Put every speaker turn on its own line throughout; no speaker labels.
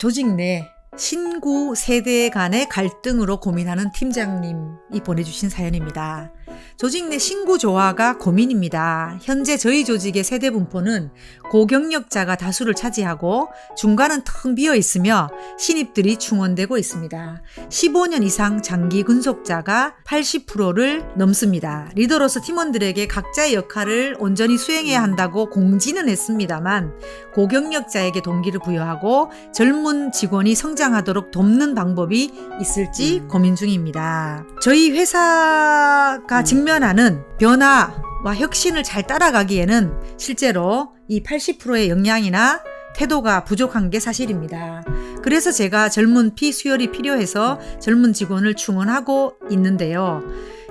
조직 내 신구 세대 간의 갈등으로 고민하는 팀장님이 보내주신 사연입니다. 조직 내 신구 조화가 고민입니다. 현재 저희 조직의 세대 분포는 고경력자가 다수를 차지하고 중간은 텅 비어 있으며 신입들이 충원되고 있습니다. 15년 이상 장기 근속자가 80%를 넘습니다. 리더로서 팀원들에게 각자의 역할을 온전히 수행해야 한다고 공지는 했습니다만 고경력자에게 동기를 부여하고 젊은 직원이 성장하도록 돕는 방법이 있을지 고민 중입니다. 저희 회사가 직면하는 변화와 혁신을 잘 따라가기에는 실제로 이 80%의 역량이나 태도가 부족한 게 사실입니다. 그래서 제가 젊은 피 수혈이 필요해서 젊은 직원을 충원하고 있는데요.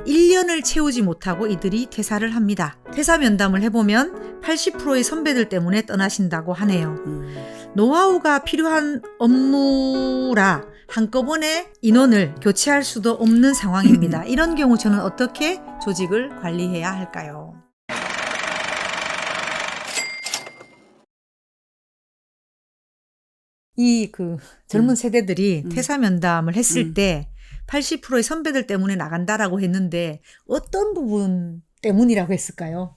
1년을 채우지 못하고 이들이 퇴사를 합니다. 퇴사 면담을 해보면 80%의 선배들 때문에 떠나신다고 하네요. 노하우가 필요한 업무라 한꺼번에 인원을 교체할 수도 없는 상황입니다. 이런 경우 저는 어떻게 조직을 관리해야 할까요? 이 젊은 세대들이 퇴사 면담을 했을 때 80%의 선배들 때문에 나간다라고 했는데 어떤 부분 때문이라고 했을까요?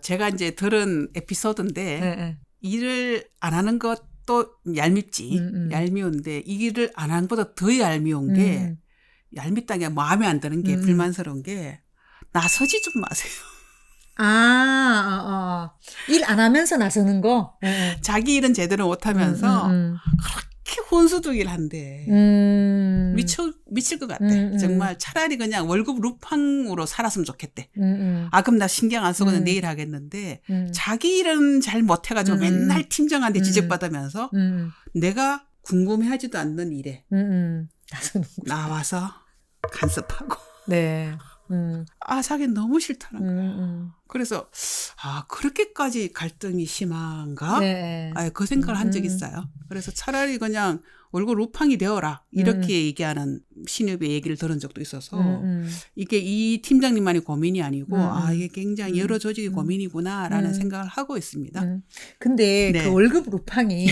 제가 이제 들은 에피소드인데
네.
일을 안 하는 것도 얄밉지. 얄미운데 이 일을 안 하는 것보다 더 얄미운 게 얄밉다는 게 마음에 안 드는 게 불만스러운 게 나서지 좀 마세요.
일 안 하면서 나서는 거?
자기 일은 제대로 못하면서 그렇게 혼수두기를 한대. 미칠 것 같아. 정말 차라리 그냥 월급 루팡으로 살았으면 좋겠대. 그럼 나 신경 안 쓰고는 내일 하겠는데 자기 일은 잘 못해가지고 맨날 팀장한테 지적받으면서 내가 궁금해하지도 않는 일에 나와서 간섭하고.
네.
자기 너무 싫다는 거야. 그래서 그렇게까지 갈등이 심한가?
네.
그 생각을 한 적이 있어요. 그래서 차라리 그냥 월급 루팡이 되어라 이렇게 얘기하는 신입의 얘기를 들은 적도 있어서 이게 이 팀장님만의 고민이 아니고 이게 굉장히 여러 조직의 고민이구나라는 생각을 하고 있습니다.
근데
네.
그 월급 루팡이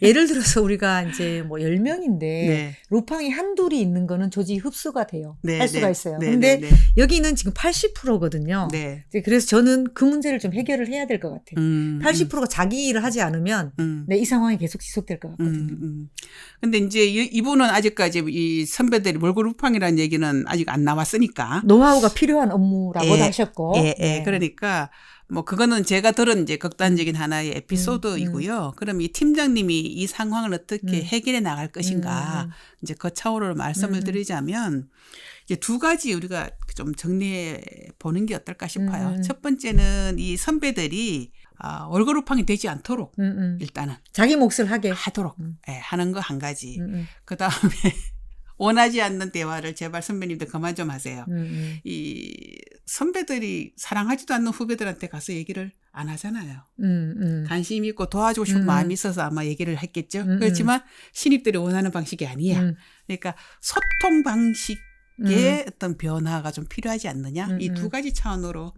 예를 들어서 우리가 이제 뭐 10명인데
네.
루팡이 한둘이 있는 거는 조직이 흡수가 돼요.
네,
할 수가
네.
있어요.
네,
근데
네, 네.
여기는 지금 80%거든요.
네.
그래서 저는 그 문제를 좀 해결을 해야 될 것 같아요. 80%가 자기 일을 하지 않으면 이 상황이 계속 지속될 것 같거든요.
근데 이제 이분은 아직까지 이 선배들이 월급 루팡이라는 얘기는 아직 안 나왔으니까.
노하우가 필요한 업무라고도 하셨고.
네. 그러니까 뭐 그거는 제가 들은 이제 극단적인 하나의 에피소드이고요. 그럼 이 팀장님이 이 상황을 어떻게 해결해 나갈 것인가. 이제 그 차원으로 말씀을 드리자면 이제 두 가지 우리가 좀 정리해 보는 게 어떨까 싶어요. 첫 번째는 이 선배들이 월급 루팡이 되지 않도록 일단은
자기 몫을
하도록 하는 거 한 가지. 그다음에 원하지 않는 대화를 제발 선배님들 그만 좀 하세요. 이 선배들이 사랑하지도 않는 후배들한테 가서 얘기를 안 하잖아요. 관심 있고 도와주고 싶은 마음이 있어서 아마 얘기를 했겠죠. 그렇지만 신입들이 원하는 방식이 아니야. 그러니까 소통 방식의 어떤 변화가 좀 필요하지 않느냐. 이 두 가지 차원으로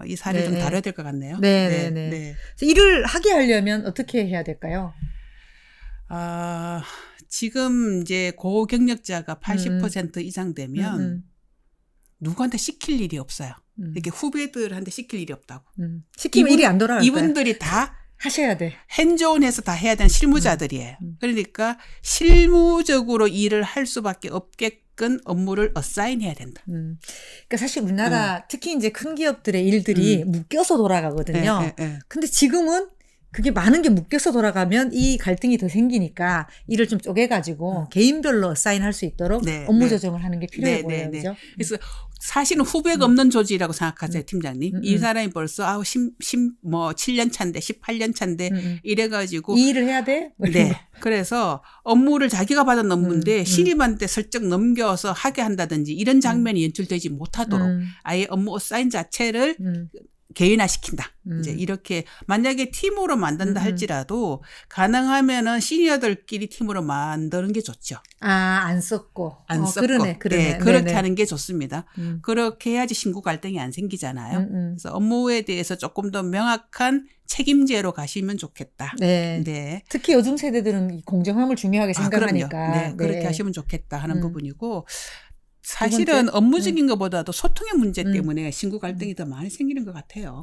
이 사례를 좀 다뤄야 될 것 같네요.
네. 일을 하게 하려면 어떻게 해야 될까요?
지금 이제 고경력자가 80% 이상 되면 누구한테 시킬 일이 없어요. 이렇게 후배들한테 시킬 일이 없다고.
시키면 일이 안 돌아갈까요?
이분들이 다
하셔야 돼.
핸즈온해서 다 해야 되는 실무자들이에요. 그러니까 실무적으로 일을 할 수밖에 없게끔 업무를 어사인해야 된다.
그러니까 사실 우리나라 특히 이제 큰 기업들의 일들이 묶여서 돌아가거든요. 근데 지금은 그게 많은 게 묶여서 돌아가면 이 갈등이 더 생기니까 일을 좀 쪼개가지고 개인별로 어사인할 수 있도록 업무 조정을 하는 게 필요해 보여요. 그죠?
그래서 사실은 후배가 없는 조직이라고 생각하세요, 팀장님. 이 사람이 벌써 7년 차인데 18년 차인데 이래가지고
이 일을 해야 돼?
네. 그래서 업무를 자기가 받은 업무인데 신입한테 슬쩍 넘겨서 하게 한다든지 이런 장면이 연출되지 못하도록 아예 업무 어사인 자체를 개인화시킨다. 이제 이렇게 만약에 팀으로 만든다 할지라도 가능하면은 시니어들끼리 팀으로 만드는 게 좋죠.
안 썼고.
안 썼고.
그러네.
네, 그렇게
네네.
하는 게 좋습니다. 그렇게 해야지 신구 갈등이 안 생기잖아요. 그래서 업무에 대해서 조금 더 명확한 책임제로 가시면 좋겠다.
네.
네.
특히 요즘 세대들은 이 공정함을 중요하게 생각하니까.
그럼요. 네, 그렇게
네.
하시면 좋겠다 하는 부분이고
번째?
사실은 업무적인 것보다도 소통의 문제 때문에 신구 갈등이 더 많이 생기는 것 같아요.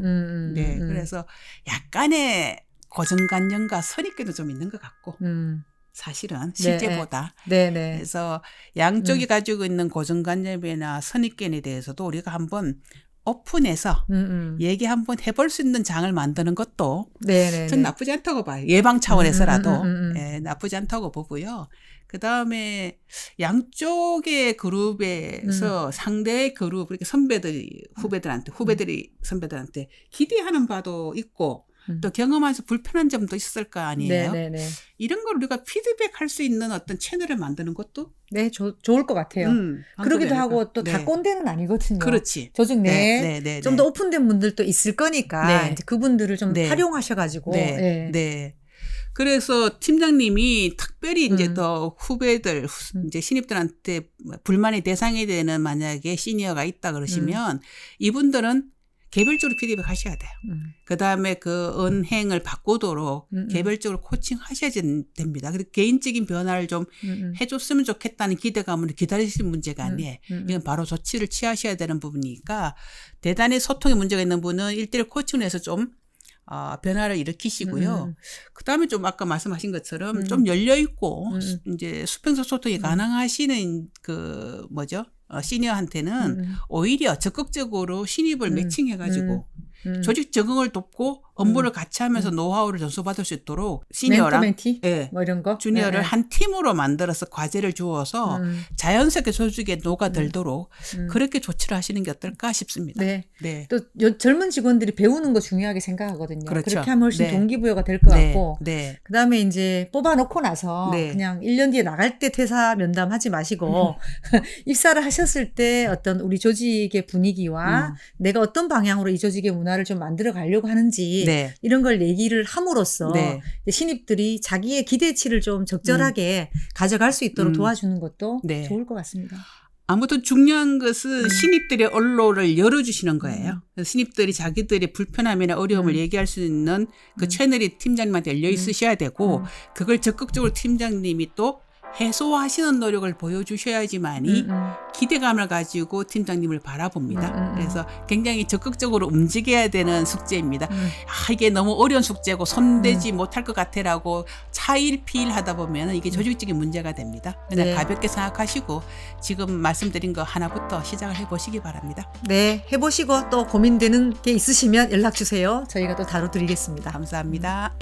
네, 그래서 약간의 고정관념과 선입견도 좀 있는 것 같고 사실은 실제보다.
네, 네.
그래서 양쪽이 가지고 있는 고정관념이나 선입견에 대해서도 우리가 한번 오픈해서 얘기 한번 해볼 수 있는 장을 만드는 것도
네.
전 나쁘지 않다고 봐요. 예방 차원에서라도 예, 나쁘지 않다고 보고요. 그다음에 양쪽의 그룹에서 상대의 그룹, 이렇게 선배들이 후배들이 선배들한테 기대하는 바도 있고 또 경험하면서 불편한 점도 있을 거 아니에요.
네.
이런 걸 우리가 피드백할 수 있는 어떤 채널을 만드는 것도
네, 좋을 것 같아요. 그러기도 하고 또 다
네.
꼰대는 아니거든요.
그렇지.
조직 내에
네.
좀 더 오픈된 분들도 있을 거니까
네.
이제 그분들을 좀
네.
활용하셔가지고.
네. 그래서 팀장님이 특별히 이제 더 후배들, 이제 신입들한테 불만의 대상이 되는 만약에 시니어가 있다 그러시면 이분들은 개별적으로 피드백 하셔야 돼요. 그다음에 그 언행을 바꾸도록 개별적으로 코칭하셔야 됩니다. 그리고 개인적인 변화를 좀 해줬으면 좋겠다는 기대감을 기다리시는 문제가 아니에요. 이건 바로 조치를 취하셔야 되는 부분이니까 대단히 소통에 문제가 있는 분은 1:1 코칭을 해서 좀 변화를 일으키시고요. 그다음에 좀 아까 말씀하신 것처럼 좀 열려 있고 이제 수평적 소통이 가능하시는 시니어한테는 오히려 적극적으로 신입을 매칭해가지고 조직 적응을 돕고 업무를 같이 하면서 노하우를 전수받을 수 있도록 시니어랑
멘티?
네,
뭐 이런 거?
주니어를
네.
한 팀으로 만들어서 과제를 주어서 자연스럽게 조직에 녹아들도록 그렇게 조치를 하시는 게 어떨까 싶습니다.
네.
네.
또 젊은 직원들이 배우는 거 중요하게 생각하거든요.
그렇죠.
그렇게 하면 훨씬
네.
동기부여가 될 것
네.
같고.
네.
그다음에 이제 뽑아놓고 나서
네.
그냥 1년 뒤에 나갈 때 퇴사 면담하지 마시고 입사를 하셨을 때 어떤 우리 조직의 분위기와 내가 어떤 방향으로 이 조직의 문화를 좀 만들어 가려고 하는지
네.
이런 걸 얘기를 함으로써
네.
신입들이 자기의 기대치를 좀 적절하게 가져갈 수 있도록 도와주는 것도
네.
좋을 것 같습니다.
아무튼 중요한 것은 신입들의 언로를 열어주시는 거예요. 그래서 신입들이 자기들의 불편함이나 어려움을 얘기할 수 있는 그 채널이 팀장님한테 열려 있으셔야 되고 그걸 적극적으로 팀장님이 또 해소하시는 노력을 보여주셔야지만이 기대감을 가지고 팀장님을 바라봅니다. 그래서 굉장히 적극적으로 움직여야 되는 숙제입니다. 이게 너무 어려운 숙제고 손대지 못할 것 같아라고 차일피일하다 보면 이게 조직적인 문제가 됩니다. 그냥
네.
가볍게 생각하시고 지금 말씀드린 거 하나부터 시작을 해보시기 바랍니다.
네, 해보시고 또 고민되는 게 있으시면 연락 주세요. 저희가 또 다뤄드리겠습니다.
감사합니다.